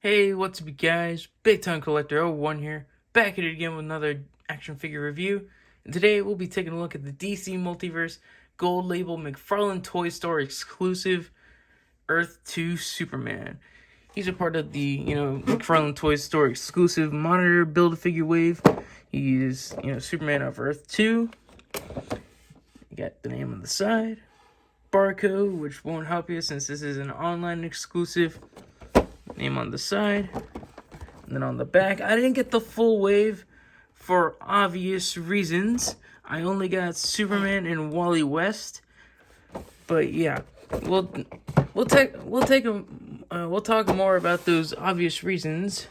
Hey, what's up, guys? Big Time Collector 01 here, back at it again with another action figure review. And today we'll be taking a look at the DC Multiverse Gold Label McFarlane Toy Store exclusive Earth 2 Superman. He's a part of the, McFarlane Toy Store exclusive Monitor Build-A-Figure wave. He is, Superman of Earth 2. You got the name on the side. Barcode, which won't help you since this is an online exclusive. Name on the side, and then on the back. I didn't get the full wave for obvious reasons. I only got Superman and Wally West, but yeah, we'll talk more about those obvious reasons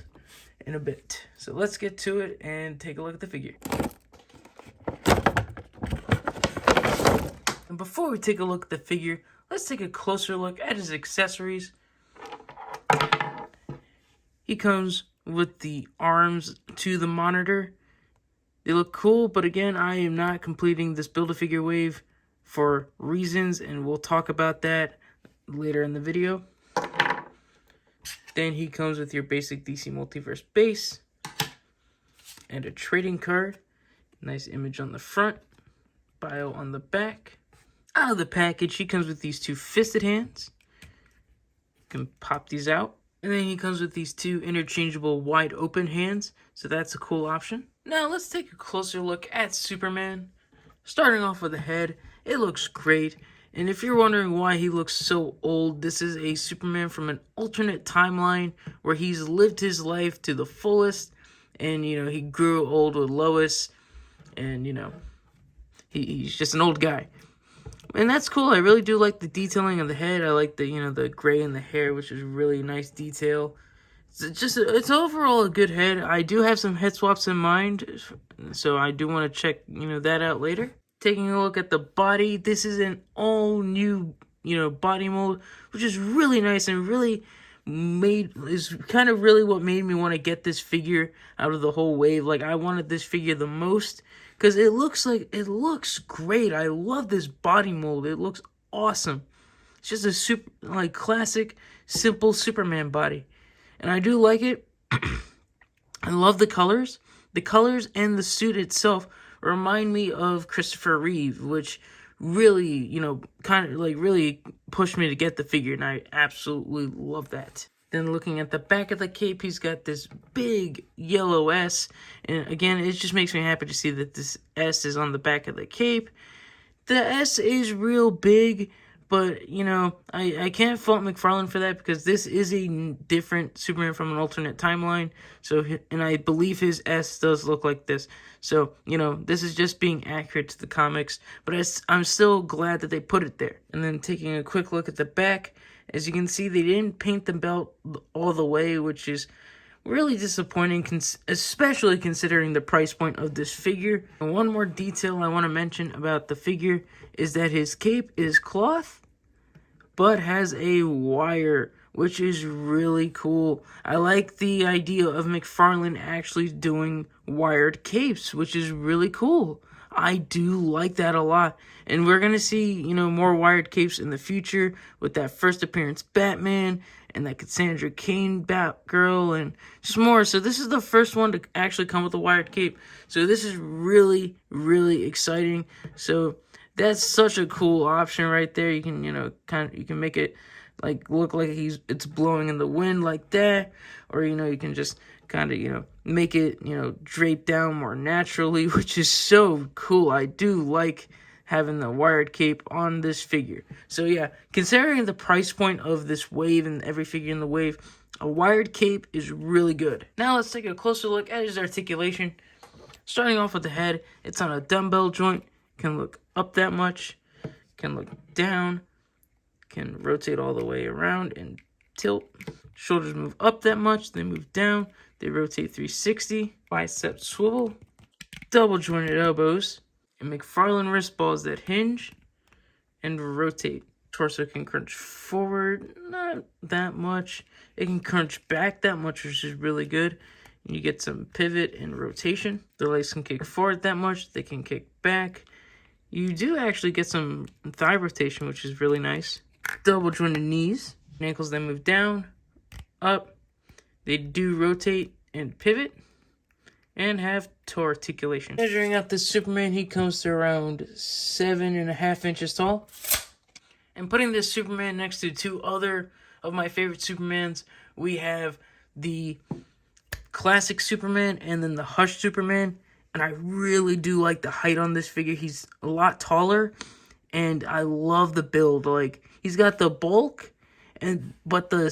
in a bit. So let's get to it and take a look at the figure. And before we take a look at the figure, let's take a closer look at his accessories. He comes with the arms to the monitor. They look cool, but again, I am not completing this Build-A-Figure wave for reasons, and we'll talk about that later in the video. Then he comes with your basic DC Multiverse base and a trading card. Nice image on the front, bio on the back. Out of the package, he comes with these two fisted hands. You can pop these out. And then he comes with these two interchangeable wide open hands, so that's a cool option. Now let's take a closer look at Superman. Starting off with the head, it looks great. And if you're wondering why he looks so old, this is a Superman from an alternate timeline where he's lived his life to the fullest. And, he grew old with Lois. And, he's just an old guy. And that's cool. I really do like the detailing of the head. I like the, the gray in the hair, which is really nice detail. It's overall a good head. I do have some head swaps in mind, so I do want to check, that out later. Taking a look at the body, this is an all new, body mold, which is really nice and really is kind of really what made me want to get this figure out of the whole wave. Like, I wanted this figure the most because it looks great. I love this body mold. It looks awesome. It's just a super, classic, simple Superman body. And I do like it. I love the colors. The colors and the suit itself remind me of Christopher Reeve, which really, really pushed me to get the figure, and I absolutely love that. Then looking at the back of the cape, he's got this big yellow S, and again, it just makes me happy to see that this S is on the back of the cape. The S is real big, but, I can't fault McFarlane for that because this is a different Superman from an alternate timeline. So, and I believe his S does look like this. So, this is just being accurate to the comics, but I'm still glad that they put it there. And then taking a quick look at the back, as you can see, they didn't paint the belt all the way, which is really disappointing, especially considering the price point of this figure. And one more detail I want to mention about the figure is that his cape is cloth, but has a wire, which is really cool. I like the idea of McFarlane actually doing wired capes, which is really cool. I do like that a lot. And we're going to see, more wired capes in the future with that first appearance Batman and that Cassandra Cain Batgirl and just more. So this is the first one to actually come with a wired cape. So this is really, really exciting. So that's such a cool option right there. You can, you can make it look like it's blowing in the wind like that, or you can just kind of make it drape down more naturally, which is so cool. I do like having the wired cape on this figure. So yeah, considering the price point of this wave and every figure in the wave, a wired cape is really good. Now let's take a closer look at his articulation. Starting off with the head, it's on a dumbbell joint. Can look up that much, can look down, can rotate all the way around and tilt. Shoulders move up that much, they move down, they rotate 360. Bicep swivel, double jointed elbows, and McFarlane wrist balls that hinge and rotate. Torso can crunch forward, not that much. It can crunch back that much, which is really good. And you get some pivot and rotation. The legs can kick forward that much, they can kick back. You do actually get some thigh rotation, which is really nice. Double jointed knees. Ankles that move down, up. They do rotate and pivot and have toe articulation. Measuring out this Superman, he comes to around 7.5 inches tall. And putting this Superman next to two other of my favorite Supermans, we have the classic Superman and then the Hush Superman. And I really do like the height on this figure. He's a lot taller, and I love the build. Like, he's got the bulk, but the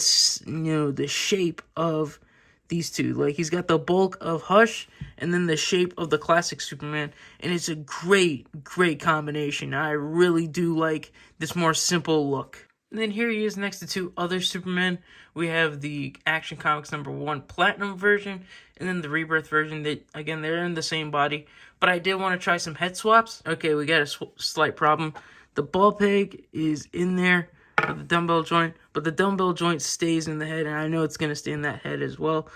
shape of these two. Like, he's got the bulk of Hush and then the shape of the classic Superman, and it's a great combination. I really do like this more simple look. And then here he is next to two other Supermen. We have the Action Comics #1 Platinum version, and then the Rebirth version. That, again, they're in the same body, but I did want to try some head swaps. Okay, we got a slight problem. The ball peg is in there with the dumbbell joint, but the dumbbell joint stays in the head, and I know it's going to stay in that head as well.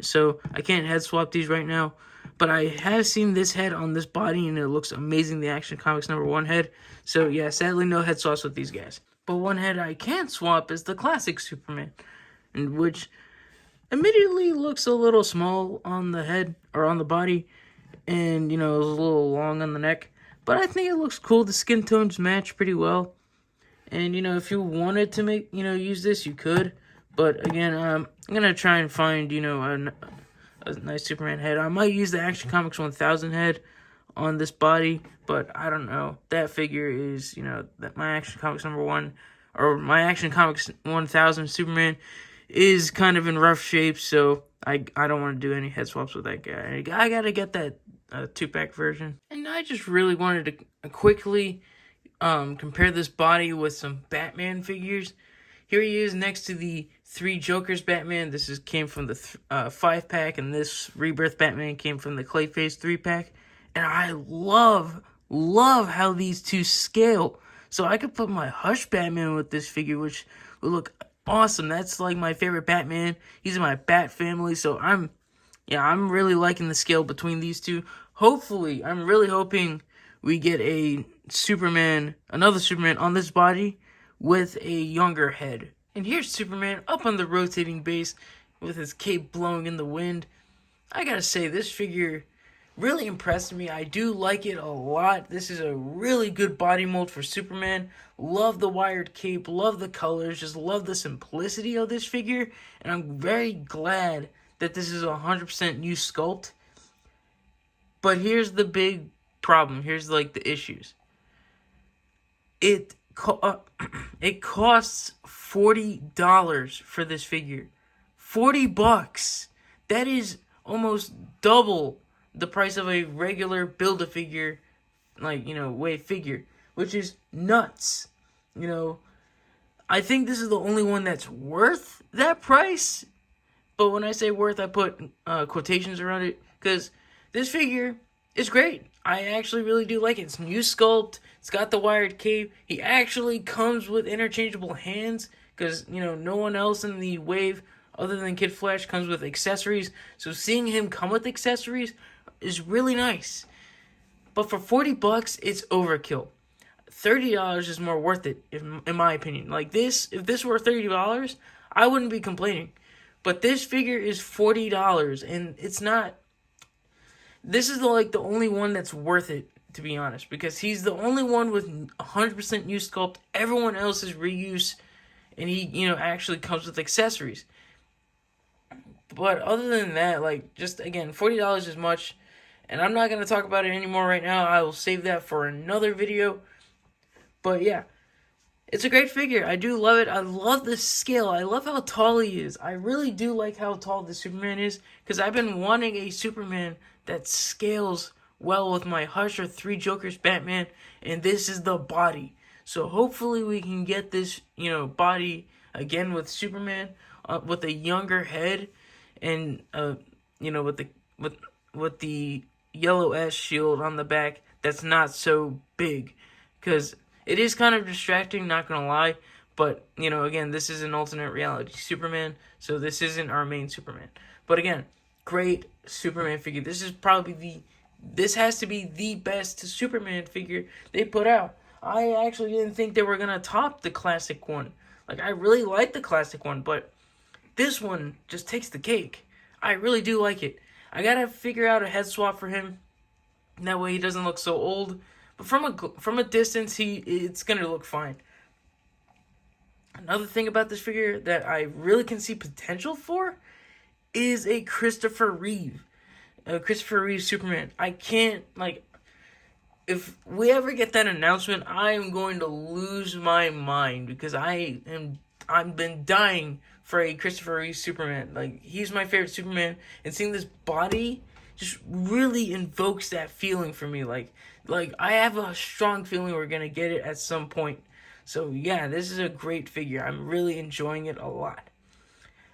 So I can't head swap these right now. But I have seen this head on this body, and it looks amazing, the Action Comics #1 head. So yeah, sadly no head swaps with these guys. But one head I can swap is the classic Superman, which admittedly looks a little small on the head, or on the body, and, it's a little long on the neck. But I think it looks cool. The skin tones match pretty well. And, if you wanted to use this, you could. But again, I'm going to try and find, a nice Superman head. I might use the Action Comics 1000 head on this body, but I don't know. That figure is, that my Action Comics #1, or my Action Comics 1000 Superman is kind of in rough shape, so I don't want to do any head swaps with that guy. I got to get that 2-pack version. And I just really wanted to quickly compare this body with some Batman figures. Here he is next to the 3 Jokers Batman. This came from the 5-pack, and this Rebirth Batman came from the Clayface 3-pack. And I love how these two scale. So I could put my Hush Batman with this figure, which would look awesome. That's like my favorite Batman. He's in my Bat family, so I'm really liking the scale between these two. Hopefully, I'm really hoping we get another Superman on this body with a younger head. And here's Superman up on the rotating base with his cape blowing in the wind. I gotta say, this figure really impressed me. I do like it a lot. This is a really good body mold for Superman. Love the wired cape, love the colors, just love the simplicity of this figure. And I'm very glad that this is a 100% new sculpt. But here's the big problem. Here's the issues. It costs $40 for this figure. $40. That is almost double the price of a regular Build-A-Figure, weight figure, which is nuts. I think this is the only one that's worth that price. But when I say worth, I put quotations around it, because this figure is great. I actually really do like it. It's new sculpt. It's got the wired cape. He actually comes with interchangeable hands, because, no one else in the wave other than Kid Flash comes with accessories. So seeing him come with accessories is really nice. But for $40, it's overkill. $30 is more worth it, in my opinion. If this were $30, I wouldn't be complaining. But this figure is $40, and it's not. This is the only one that's worth it, to be honest, because he's the only one with 100% new sculpt. Everyone else is reuse, and he, actually comes with accessories. But other than that, just again, $40 is much, and I'm not gonna talk about it anymore right now. I will save that for another video. But yeah, it's a great figure. I do love it. I love the scale. I love how tall he is. I really do like how tall the Superman is, because I've been wanting a Superman that scales well with my Hush or 3 Jokers Batman, and this is the body. So hopefully we can get this, body again with Superman with a younger head, and with the yellow S shield on the back that's not so big, because it is kind of distracting, not gonna lie. But again, this is an alternate reality Superman, so this isn't our main Superman. But again, great Superman figure. This has to be the best Superman figure they put out. I actually didn't think they were gonna top the classic one. I really like the classic one, but this one just takes the cake. I really do like it. I gotta figure out a head swap for him. That way he doesn't look so old. But from a distance, it's gonna look fine. Another thing about this figure that I really can see potential for is a Christopher Reeve Superman. I can't, like, if we ever get that announcement, I am going to lose my mind because I've been dying for a Christopher Reeve Superman. Like, he's my favorite Superman, and seeing this body just really invokes that feeling for me. Like I have a strong feeling we're gonna get it at some point. So yeah, this is a great figure. I'm really enjoying it a lot.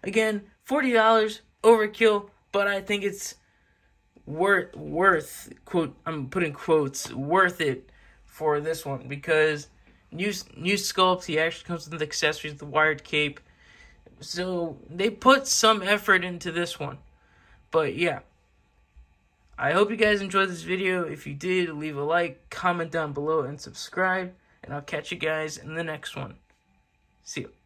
Again, $40, overkill, but I think it's worth quote, I'm putting quotes, worth it for this one, because new sculpt, he actually comes with the accessories, the wired cape, so they put some effort into this one. But yeah, I hope you guys enjoyed this video. If you did, leave a like, comment down below, and subscribe, and I'll catch you guys in the next one. See you.